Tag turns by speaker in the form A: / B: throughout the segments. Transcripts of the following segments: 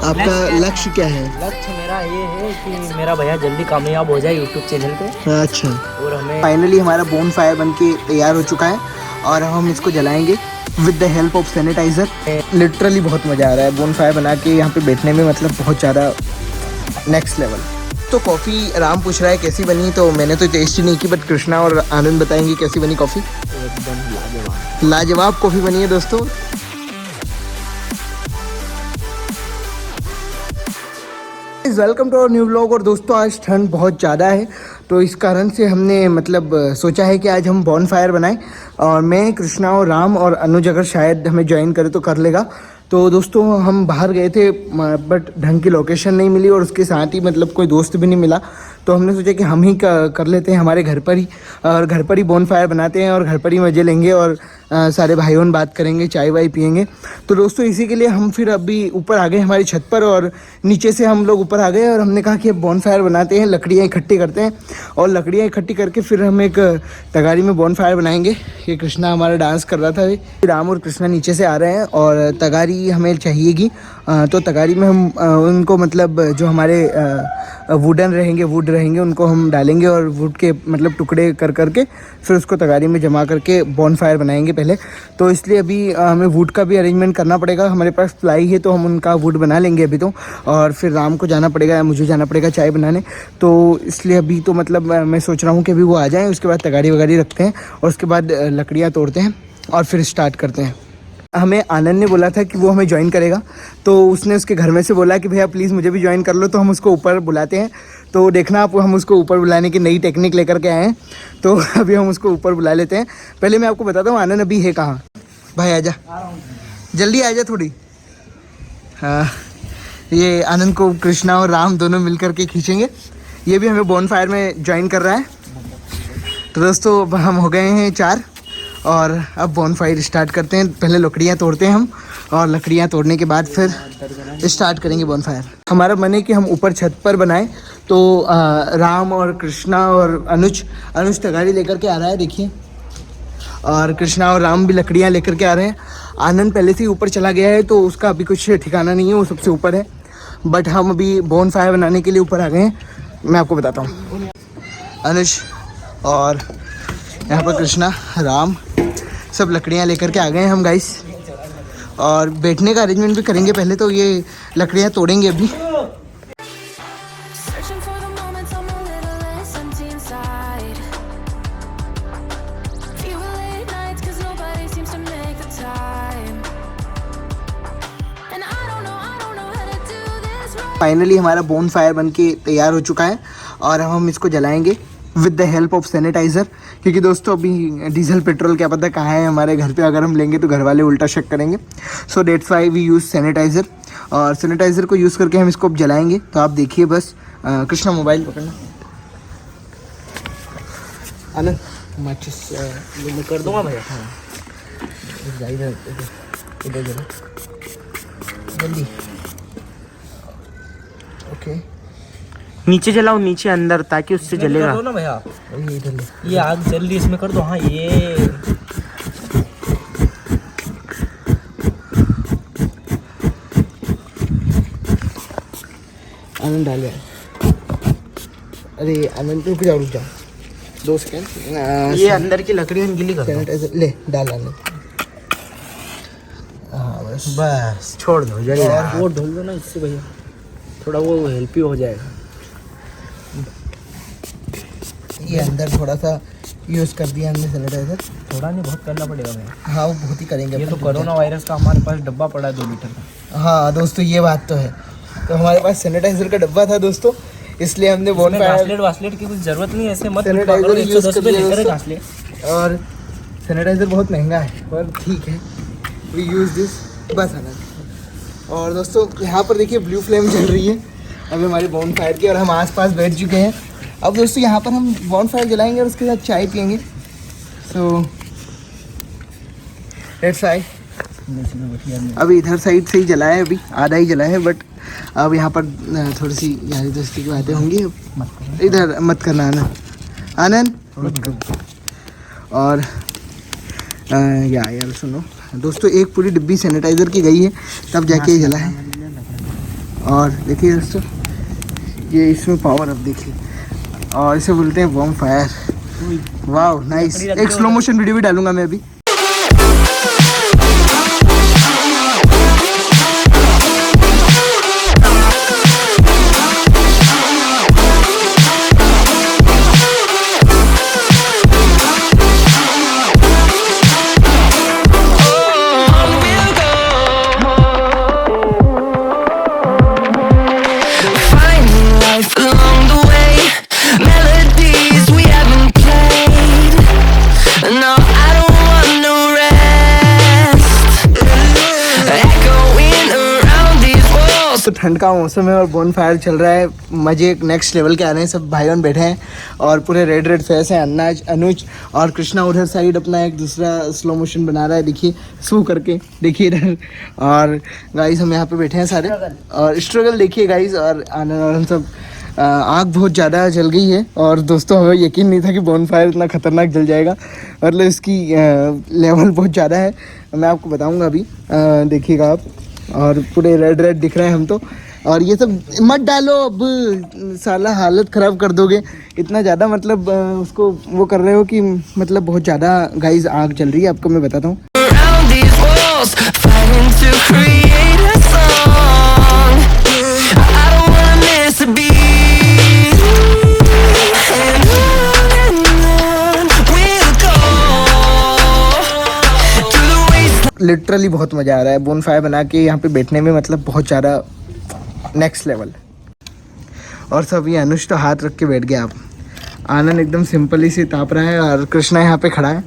A: आपका लक्ष्य क्या है?
B: लक्ष्य मेरा ये है कि मेरा भैया जल्दी कामयाब हो जाए यूट्यूब चैनल पे।
A: अच्छा,
B: और हमें
A: फाइनली हमारा बोन फायर बन के तैयार हो चुका है और हम इसको जलाएंगे with the help of sanitiser. Literally बहुत मज़ा आ रहा है बोन फायर बना के यहाँ पे बैठने में, मतलब बहुत ज़्यादा नेक्स्ट लेवल। तो कॉफ़ी राम पूछ रहा है कैसी बनी, तो मैंने तो टेस्ट ही नहीं की, बट कृष्णा और आनंद बताएंगे कैसी बनी कॉफ़ी।
B: एकदम लाजवाब
A: लाजवाब कॉफ़ी बनी है दोस्तों। Welcome to our new vlog. और दोस्तों आज ठंड बहुत ज़्यादा है, तो इस कारण से हमने मतलब सोचा है कि आज हम बॉन फायर बनाएं। और मैं, कृष्णा और राम और अनुज अगर शायद हमें ज्वाइन करे तो कर लेगा। तो दोस्तों हम बाहर गए थे बट ढंग की लोकेशन नहीं मिली और उसके साथ ही मतलब कोई दोस्त भी नहीं मिला, तो हमने सोचा कि हम ही कर लेते हैं हमारे घर पर ही, और घर पर ही बॉन फायर बनाते हैं और घर पर ही मज़े लेंगे और सारे भाइयों बात करेंगे, चाय वाय पियेंगे। तो दोस्तों इसी के लिए हम फिर अभी ऊपर आ गए हमारी छत पर, और नीचे से हम लोग ऊपर आ गए और हमने कहा कि अब बॉन फायर बनाते हैं, लकड़ियाँ इकट्ठी करते हैं और लकड़ियाँ इकट्ठी करके फिर हम एक तगारी में बॉन फायर बनाएंगे। ये कृष्णा हमारा डांस कर रहा था, राम और कृष्णा नीचे से आ रहे हैं और तगारी हमें चाहिएगी। तो तगारी में हम उनको मतलब जो हमारे वुडन रहेंगे, वुड रहेंगे, उनको हम डालेंगे और वुड के मतलब टुकड़े कर करके फिर उसको तगारी में जमा करके बॉन फायर बनाएंगे पहले। तो इसलिए अभी हमें वुड का भी अरेंजमेंट करना पड़ेगा। हमारे पास प्लाई है तो हम उनका वुड बना लेंगे अभी तो, और फिर राम को जाना पड़ेगा या मुझे जाना पड़ेगा चाय बनाने। तो इसलिए अभी तो मतलब मैं सोच रहा हूँ कि अभी वो आ जाएँ, उसके बाद तगारी वगारी रखते हैं और उसके बाद लकड़ियाँ तोड़ते हैं और फिर स्टार्ट करते हैं। हमें आनंद ने बोला था कि वो हमें ज्वाइन करेगा, तो उसने उसके घर में से बोला कि भैया प्लीज़ मुझे भी ज्वाइन कर लो, तो हम उसको ऊपर बुलाते हैं। तो देखना आप, हम उसको ऊपर बुलाने की नई टेक्निक लेकर के आए हैं, तो अभी हम उसको ऊपर बुला लेते हैं। पहले मैं आपको बताता हूँ आनंद अभी है कहाँ। भाई आजा, जल्दी आजा थोड़ी। हाँ, ये आनंद को कृष्णा और राम दोनों मिल करके खींचेंगे। ये भी हमें बॉन फायर में ज्वाइन कर रहा है। तो दोस्तों अब हम हो गए हैं 4 और अब बॉन फायर स्टार्ट करते हैं। पहले लकड़ियाँ तोड़ते हैं हम, और लकड़ियाँ तोड़ने के बाद फिर स्टार्ट करेंगे बॉन फायर। हमारा मन है कि हम ऊपर छत पर बनाएं, तो राम और कृष्णा और अनुज तगारी लेकर के आ रहा है, देखिए, और कृष्णा और राम भी लकड़ियाँ लेकर के आ रहे हैं। आनंद पहले से ही ऊपर चला गया है तो उसका अभी कुछ ठिकाना नहीं है, वो सबसे ऊपर है, बट हम अभी बॉन फायर बनाने के लिए ऊपर आ गए हैं। मैं आपको बताता हूँ, अनुज और यहाँ पर कृष्णा, राम सब लकड़ियाँ लेकर के आ गए हैं हम गाइस, और बैठने का अरेंजमेंट भी करेंगे। पहले तो ये लकड़ियाँ तोड़ेंगे अभी। फाइनली हमारा बोन फायर बन के तैयार हो चुका है और हम इसको जलाएंगे with the help of sanitiser, क्योंकि दोस्तों अभी डीजल पेट्रोल क्या पता कहाँ है हमारे घर पे, अगर हम लेंगे तो घर वाले उल्टा शक करेंगे। So that's why we use sanitizer, और सैनिटाइज़र को यूज़ करके हम इसको अब जलाएंगे। तो आप देखिए बस। कृष्णा मोबाइल पकड़ना, आनंद माचिस
B: मैं कर दूंगा भैया।
A: हाँ इधर जल्दी। ओके,
B: नीचे जलाओ, नीचे अंदर, ताकि उससे जलेगा।
A: ना भैया, इधर ले।
B: ये आग जल्दी इसमें कर दो। हाँ, ये
A: आनंद डाल। अरे आनंद रुक जाओ 2 सेकेंड।
B: ये अंदर की लकड़ियाँ गीली कर दो।
A: सैनिटाइजर ले, डाल आनंद। हाँ बस
B: छोड़ दो जल्दी, वो ढोल दो ना इससे भैया, थोड़ा वो हेल्प ही हो जाएगा।
A: ये अंदर थोड़ा सा यूज़ कर दिया हमने सैनिटाइजर।
B: थोड़ा नहीं, बहुत करना पड़ेगा भैया।
A: हाँ वो बहुत ही करेंगे।
B: ये तो कोरोना वायरस का हमारे पास डब्बा पड़ा है 2 लीटर का।
A: हाँ दोस्तों ये बात तो है। तो हमारे पास सैनिटाइजर का डब्बा था दोस्तों, इसलिए हमने बॉन फायर
B: वासलेट की कुछ जरूरत नहीं है, ऐसे मत
A: सैनिटाइजर यूज़ कर
B: लिया।
A: और सैनिटाइजर बहुत महंगा है पर ठीक है, वी यूज़ दिस बस आनंद। और दोस्तों यहाँ पर देखिए ब्लू फ्लेम चल रही है अभी हमारी बॉन फायर की, और हम आसपास बैठ चुके हैं। अब दोस्तों यहाँ पर हम बॉन फायर जलाएंगे और उसके साथ चाय पियेंगे। So let's try. अभी इधर साइड से ही जला है, अभी आधा ही जला है, बट अब यहाँ पर थोड़ी सी यारी दोस्ती की बातें होंगी। इधर मत करना आनंद। और यार सुनो दोस्तों, एक पूरी डिब्बी सैनिटाइज़र की गई है तब जाके ये जला है। और देखिए दोस्तों, ये इसमें पावर अप देखिए, और इसे बोलते हैं बॉम फायर। वाह नाइस। एक स्लो मोशन वीडियो भी डालूंगा मैं अभी। तो ठंड का मौसम है और बोन फायर चल रहा है, मजे एक नेक्स्ट लेवल के आ रहे हैं। सब भाई बहन बैठे हैं और पूरे रेड रेड फेस हैं। अनुज और कृष्णा उधर साइड अपना एक दूसरा स्लो मोशन बना रहा है, देखिए सू करके, देखिए इधर। और गाइस हम यहाँ पे बैठे हैं सारे और स्ट्रगल देखिए गाइस। और आनंद और हम सब आग बहुत ज़्यादा जल गई है और दोस्तों हमें यकीन नहीं था कि बोन फायर इतना ख़तरनाक जल जाएगा, मतलब इसकी लेवल बहुत ज़्यादा है। मैं आपको बताऊँगा अभी, देखिएगा आप। और पूरे रेड रेड दिख रहे हैं हम तो। और ये सब मत डालो अब, साला हालत ख़राब कर दोगे इतना ज़्यादा, मतलब उसको वो कर रहे हो कि मतलब बहुत ज़्यादा गाइस आग चल रही है। आपको मैं बताता हूँ। लिटरली बहुत मज़ा आ रहा है बोन फायर बना के यहाँ पे बैठने में, मतलब बहुत ज़्यादा नेक्स्ट लेवल। और सब ये अनुज तो हाथ रख के बैठ गया। आप आनंद एकदम सिंपली से ताप रहा है और कृष्णा यहाँ पे खड़ा है,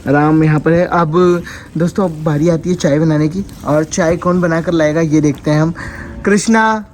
A: राम यहाँ पर है। अब दोस्तों अब बारी आती है चाय बनाने की, और चाय कौन बना कर लाएगा ये देखते हैं हम। कृष्णा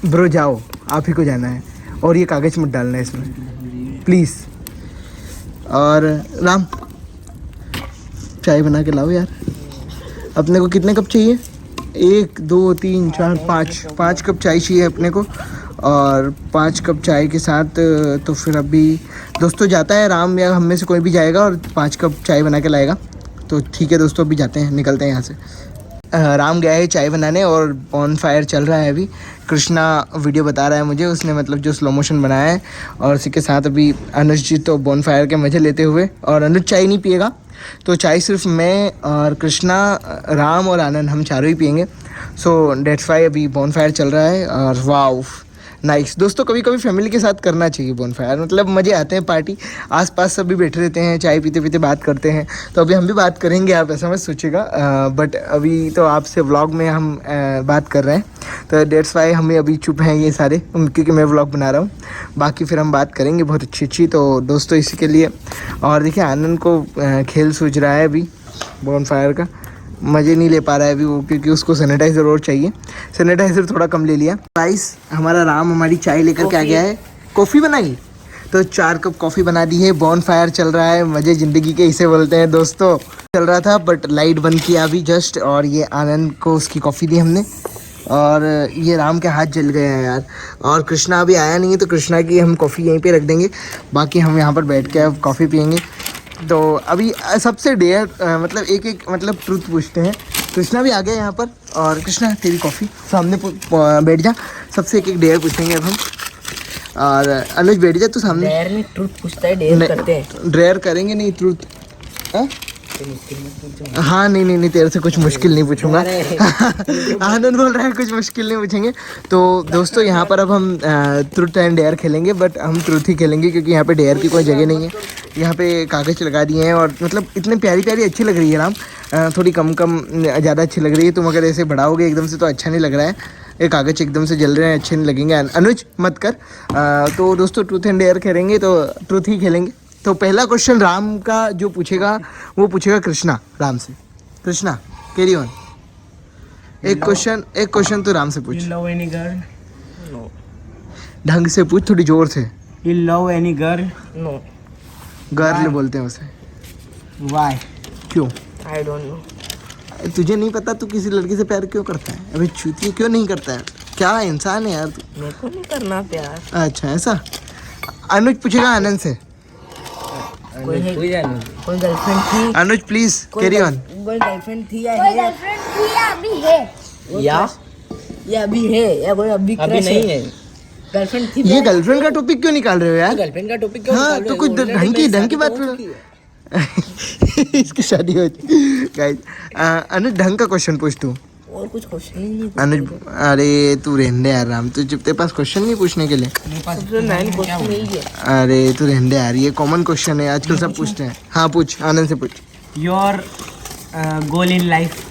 A: ब्रो जाओ, आप ही को जाना है, और ये कागज़ मत डालना है इसमें प्लीज़। और राम चाय बना के लाओ यार। अपने को कितने कप चाहिए? 1 2 3 4 5 कप चाय चाहिए अपने को। और 5 कप चाय के साथ तो फिर अभी दोस्तों जाता है राम, या हम में से कोई भी जाएगा और 5 कप चाय बना के लाएगा। तो ठीक है दोस्तों, अभी जाते हैं, निकलते हैं यहाँ से। राम गया है चाय बनाने और बॉन फायर चल रहा है अभी। कृष्णा वीडियो बता रहा है मुझे, उसने मतलब जो स्लो मोशन बनाया है। और उसी के साथ अभी अनुज जी तो बॉन फायर के मज़े लेते हुए, और अनुज चाय नहीं पिएगा, तो चाय सिर्फ मैं और कृष्णा, राम और आनंद, हम चारों ही पियेंगे। सो डेट्स वाई अभी बॉन फायर चल रहा है। और वाओ नाइस दोस्तों, कभी कभी फैमिली के साथ करना चाहिए बॉन फायर, मतलब मज़े आते हैं। पार्टी आसपास सभी बैठे रहते हैं, चाय पीते पीते बात करते हैं। तो अभी हम भी बात करेंगे, आप ऐसा मत सोचिएगा, बट अभी तो आपसे व्लॉग में हम बात कर रहे हैं, तो डेट्स वाई हमें अभी चुप हैं ये सारे, क्योंकि मैं व्लॉग बना रहा हूँ। बाकी फिर हम बात करेंगे बहुत अच्छी। तो दोस्तों इसी के लिए। और देखिए आनंद को खेल सूझ रहा है अभी बॉन फायर का, मज़े नहीं ले पा रहा है अभी वो, क्योंकि उसको सैनिटाइज़र और चाहिए। सैनिटाइज़र थोड़ा कम ले लिया। गाइस हमारा राम हमारी चाय लेकर के आ गया है। कॉफ़ी बनाई, तो 4 कप कॉफ़ी बना दी है। बॉन फायर चल रहा है, मज़े ज़िंदगी के इसे बोलते हैं दोस्तों। चल रहा था बट लाइट बंद किया अभी जस्ट, और ये आनंद को उसकी कॉफ़ी दी हमने। और ये राम के हाथ जल गए हैं यार। और कृष्णा अभी आया नहीं है, तो कृष्णा की हम कॉफ़ी यहीं पे रख देंगे, बाकी हम यहाँ पर बैठ के अब कॉफ़ी पियेंगे। तो अभी सबसे डेयर मतलब एक मतलब ट्रूथ पूछते हैं। कृष्णा भी आ गया यहाँ पर, और कृष्णा तेरी कॉफ़ी सामने बैठ जा। सबसे एक डेयर पूछेंगे अब हम। और अनुज बैठ जा तू सामने।
B: डेयर नहीं, ट्रूथ पूछता है, डेयर करते हैं।
A: डेयर करेंगे नहीं, ट्रूथ। हाँ नहीं तेरे से कुछ मुश्किल नहीं पूछूंगा। आनंद बोल रहा है कुछ मुश्किल नहीं पूछेंगे। तो दोस्तों यहाँ पर अब हम ट्रूथ एंड डेयर खेलेंगे, बट हम ट्रूथ ही खेलेंगे, क्योंकि यहाँ पे डेयर की कोई जगह नहीं है। यहाँ पे कागज़ लगा दिए हैं, और मतलब इतने प्यारी प्यारी अच्छी लग रही है राम, थोड़ी कम ज़्यादा अच्छी लग रही है। तुम अगर ऐसे बढ़ाओगे एकदम से तो अच्छा नहीं लग रहा है, ये कागज़ एकदम से जल रहे हैं, अच्छे नहीं लगेंगे। अनुज मत कर। तो दोस्तों ट्रूथ एंड डेयर खेलेंगे, तो ट्रूथ ही खेलेंगे। तो पहला क्वेश्चन राम का जो पूछेगा वो पूछेगा कृष्णा राम से। Krishna carry on. एक क्वेश्चन तो राम से पूछ।
B: You love any girl? No.
A: ढंग से पूछ, थोड़ी जोर से।
B: You love any girl? No.
A: Girl बोलते हैं उसे।
B: Why?
A: क्यों?
B: I don't know.
A: तुझे नहीं पता तू किसी लड़की से प्यार क्यों करता है? अबे चूतिया क्यों नहीं करता है? क्या इंसान है यार तू।
B: मेरे को नहीं करना प्यार।
A: अच्छा ऐसा। अनुज पूछेगा आनंद से।
B: कोई गर्लफ्रेंड थी?
A: अनुज प्लीज कैरी ऑन।
B: कोई गर्लफ्रेंड थी या
C: कोई
B: है?
C: गर्लफ्रेंड थी या अभी है?
B: या ये अभी है या कोई अभी क्रश नहीं है, गर्लफ्रेंड थी।
A: ये गर्लफ्रेंड का टॉपिक क्यों निकाल रहे हो यार?
B: गर्लफ्रेंड का टॉपिक क्यों
A: हाँ
B: निकाल
A: तो
B: रहे
A: कुछ
B: हो?
A: ढंग की बात करो। इसकी शादी हो गाइस। अनुज ढंग का क्वेश्चन पूछ तू।
B: और कुछ क्वेश्चन ही नहीं
A: अनुज अरे तू रहने दे यार राम, तू तेरे पास क्वेश्चन नहीं पूछने के लिए?
B: क्वेश्चन नहीं है।
A: अरे तू रहने दे यार, ये कॉमन क्वेश्चन है आजकल सब पूछते हैं। हाँ पूछ, आनंद से पूछ।
B: योर गोल इन लाइफ,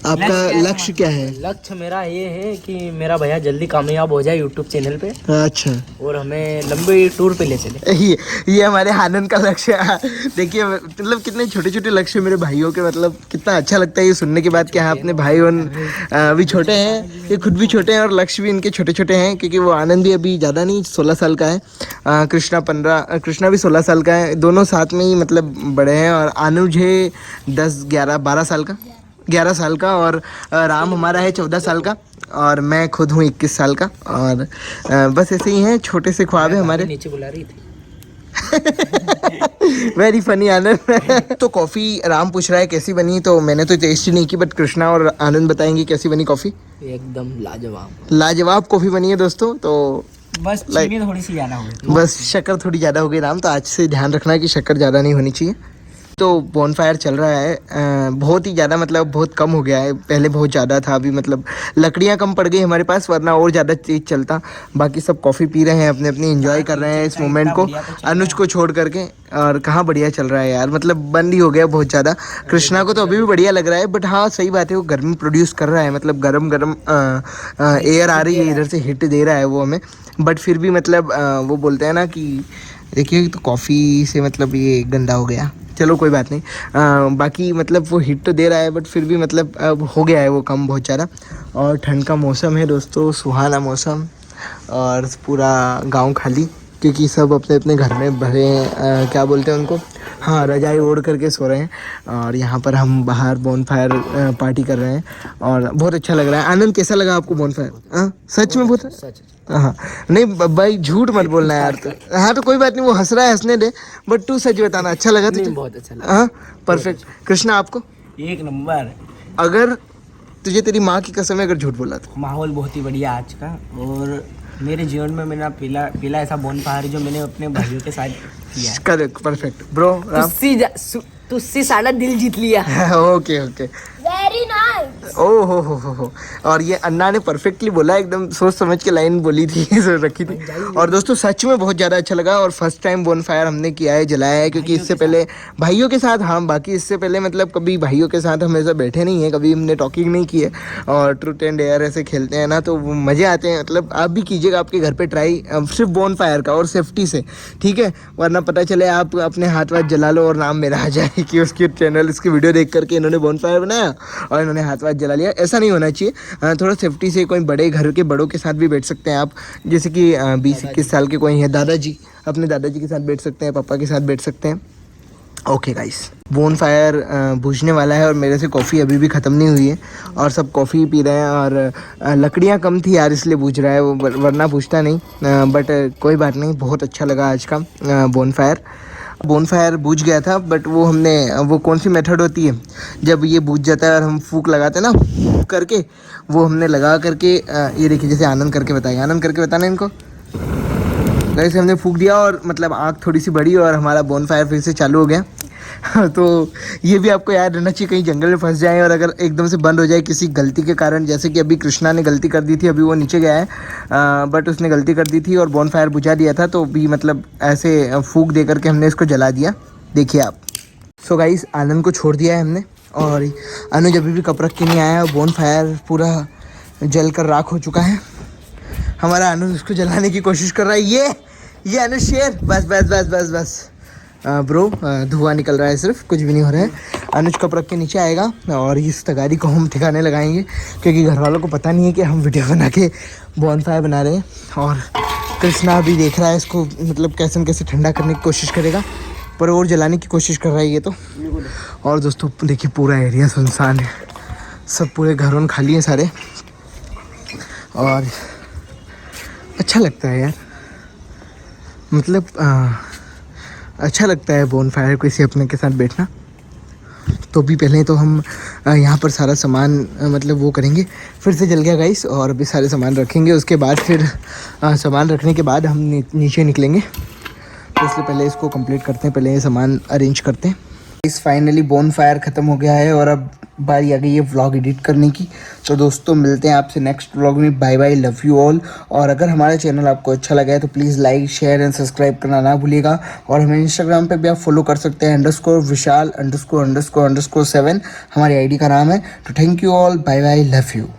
A: आपका लक्ष्य क्या है?
B: लक्ष्य मेरा ये है कि मेरा भैया जल्दी कामयाब हो जाए यूट्यूब चैनल पे,
A: अच्छा,
B: और हमें लंबे टूर पे ले चले।
A: ये हमारे आनंद का लक्ष्य है। देखिए मतलब कितने छोटे छोटे लक्ष्य मेरे भाइयों के, मतलब कितना अच्छा लगता है ये सुनने के बाद कि हाँ अपने भाई भी छोटे हैं, ये खुद भी छोटे हैं और लक्ष्य भी इनके छोटे छोटे हैं, क्योंकि वो आनंद भी अभी ज़्यादा नहीं 16 साल का है, कृष्णा भी 16 साल का है, दोनों साथ में ही मतलब बड़े हैं। और अनुज है 10, 11, 12 साल का, 11 साल का, और राम हमारा है 14 साल का, और मैं खुद हूँ 21 साल का। और बस ऐसे ही हैं, छोटे से ख्वाब है हमारे।
B: नीचे बुला रही थी।
A: वेरी फनी आनंद। तो कॉफ़ी राम पूछ रहा है कैसी बनी, तो मैंने तो टेस्ट ही नहीं की, बट कृष्णा और आनंद बताएंगे कैसी बनी कॉफ़ी।
B: एकदम लाजवाब,
A: लाजवाब कॉफ़ी बनी है दोस्तों। तो
B: बस चीनी थोड़ी सी ज़्यादा हो गई,
A: बस शक्कर थोड़ी ज़्यादा हो गई राम, तो आज से ध्यान रखना है कि शक्कर ज़्यादा नहीं होनी चाहिए। तो बॉनफायर चल रहा है, बहुत ही ज़्यादा, मतलब बहुत कम हो गया है, पहले बहुत ज़्यादा था, अभी मतलब लकड़ियाँ कम पड़ गई हमारे पास, वरना और ज़्यादा तेज चलता। बाकी सब कॉफ़ी पी रहे हैं, अपने अपने एंजॉय कर रहे हैं इस मोमेंट को, अनुज को छोड़ करके। और कहाँ बढ़िया चल रहा है यार, मतलब बंद ही हो गया बहुत ज़्यादा। कृष्णा को तो अभी भी बढ़िया लग रहा है, बट हाँ सही बात है, वो गर्मी प्रोड्यूस कर रहा है, मतलब गरम गरम एयर आ रही है इधर से, हिट दे रहा है वो हमें। बट फिर भी मतलब वो बोलते हैं ना कि देखिए तो कॉफ़ी से मतलब ये गंदा हो गया, चलो कोई बात नहीं। बाकी मतलब वो हिट तो दे रहा है, बट फिर भी मतलब अब हो गया है वो कम बहुत ज़्यादा। और ठंड का मौसम है दोस्तों, सुहाना मौसम, और पूरा गांव खाली, क्योंकि सब अपने अपने घर में भरे हैं, क्या बोलते हैं उनको, हाँ रजाई ओढ़ करके सो रहे हैं। और यहाँ पर हम बाहर बोनफायर पार्टी कर रहे हैं, और बहुत अच्छा लग रहा है। आनंद कैसा लगा आपको बोनफायर? हाँ सच में बहुत,
B: सच।
A: हाँ नहीं भाई झूठ मत बोलना यार। तो हाँ तो कोई बात नहीं, वो हंस रहा है, हंसने दे, बट तू सच बताना, अच्छा लगा तुझे?
B: बहुत अच्छा लगा।
A: हाँ परफेक्ट। कृष्णा आपको?
B: एक नंबर।
A: अगर तुझे तेरी माँ की कसम है अगर झूठ बोला तो?
B: माहौल बहुत ही बढ़िया आज का, और मेरे जीवन में मेरा पहला ऐसा बोनफायर जो मैंने अपने भाइयों के साथ किया है।
A: Correct, perfect bro.
B: तुझसे सारा दिल जीत लिया।
A: Okay okay,
C: very nice.
A: ओ हो। और ये अन्ना ने परफेक्टली बोला, एकदम सोच समझ के लाइन बोली थी, रखी थी। और दोस्तों सच में बहुत ज़्यादा अच्छा लगा, और फर्स्ट टाइम बोनफायर हमने किया है, जलाया है, क्योंकि इससे पहले भाइयों के साथ, हाँ बाकी इससे पहले मतलब कभी भाइयों के साथ हम ऐसा बैठे नहीं है, कभी हमने टॉकिंग नहीं की है। और ट्रूथ एंड डेयर ऐसे खेलते हैं ना, तो वो मज़े आते हैं। मतलब आप भी कीजिएगा आपके घर पर ट्राई, सिर्फ बोनफायर का, और सेफ्टी से, ठीक है, वरना पता चले आप अपने हाथ वाथ जला लो और नाम मेरा आ जाए कि उसकी चैनल, इसकी वीडियो देख करके इन्होंने बोनफायर बनाया और इन्होंने हाथ वाथ जला लिया। ऐसा नहीं होना चाहिए। थोड़ा सेफ्टी से, कोई बड़े घर के बड़ों के साथ भी बैठ सकते हैं आप, जैसे कि 20-21 साल के कोई है दादाजी, अपने दादाजी के साथ बैठ सकते हैं, पापा के साथ बैठ सकते हैं। ओके गाइस, बोनफायर बुझने वाला है, और मेरे से कॉफ़ी अभी भी ख़त्म नहीं हुई है, और सब कॉफ़ी पी रहे हैं। और लकड़ियाँ कम थी यार, इसलिए बुझ रहा है वो, वरना बुझता नहीं। बट कोई बात नहीं, बहुत अच्छा लगा आज का बोनफायर बुझ गया था। बट वो हमने, वो कौन सी मेथड होती है जब ये बुझ जाता है और हम फूंक लगाते हैं ना, फूंक करके, वो हमने लगा करके, ये देखिए जैसे आनंद करके बताएगा, आनंद करके बताना इनको। वैसे हमने फूंक दिया, और मतलब आग थोड़ी सी बढ़ी, और हमारा बोनफायर फिर से चालू हो गया। तो ये भी आपको याद रहना चाहिए, कहीं जंगल में फंस जाए और अगर एकदम से बंद हो जाए किसी गलती के कारण, जैसे कि अभी कृष्णा ने गलती कर दी थी, अभी वो नीचे गया है, बट उसने गलती कर दी थी और बॉनफायर बुझा दिया था, तो भी मतलब ऐसे फूंक दे करके हमने इसको जला दिया, देखिए आप। सो गाइस, आनंद को छोड़ दिया है हमने, और अनुज अभी भी कप रख के नहीं आया, और बॉनफायर पूरा जल कर राख हो चुका है। हमारा अनुज उसको जलाने की कोशिश कर रहा है, ये अनुज शेर, बस बस बस बस बस ब्रो, धुआं निकल रहा है, सिर्फ कुछ भी नहीं हो रहा है। अनुज कप रख के नीचे आएगा, और इस तगारी को हम ठिकाने लगाएंगे, क्योंकि घर वालों को पता नहीं है कि हम वीडियो बना के बॉनफायर बना रहे हैं। और कृष्णा भी देख रहा है इसको, मतलब कैसे न कैसे ठंडा करने की कोशिश करेगा, पर और जलाने की कोशिश कर रहा है ये तो। और दोस्तों देखिए, पूरा एरिया सुनसान है, सब पूरे घरों खाली हैं सारे, और अच्छा लगता है यार, मतलब अच्छा लगता है बोनफायर किसी अपने के साथ बैठना। तो अभी पहले तो हम यहाँ पर सारा सामान मतलब वो करेंगे, फिर से जल गया गाइस, और अभी सारे सामान रखेंगे, उसके बाद फिर सामान रखने के बाद हम नीचे निकलेंगे। तो इसलिए पहले इसको कंप्लीट करते हैं, पहले ये सामान अरेंज करते हैं। इस फाइनली बोन फायर ख़त्म हो गया है और अब बारी आ गई है व्लॉग एडिट करने की। तो दोस्तों मिलते हैं आपसे नेक्स्ट व्लॉग में। Bye bye, love you all. और अगर हमारा चैनल आपको अच्छा लगा है तो please like share and subscribe करना ना भूलिएगा। और हमें इंस्टाग्राम पे भी आप फॉलो कर सकते हैं, _विशाल____7 हमारी आईडी का नाम है। तो thank you all, bye bye, love you.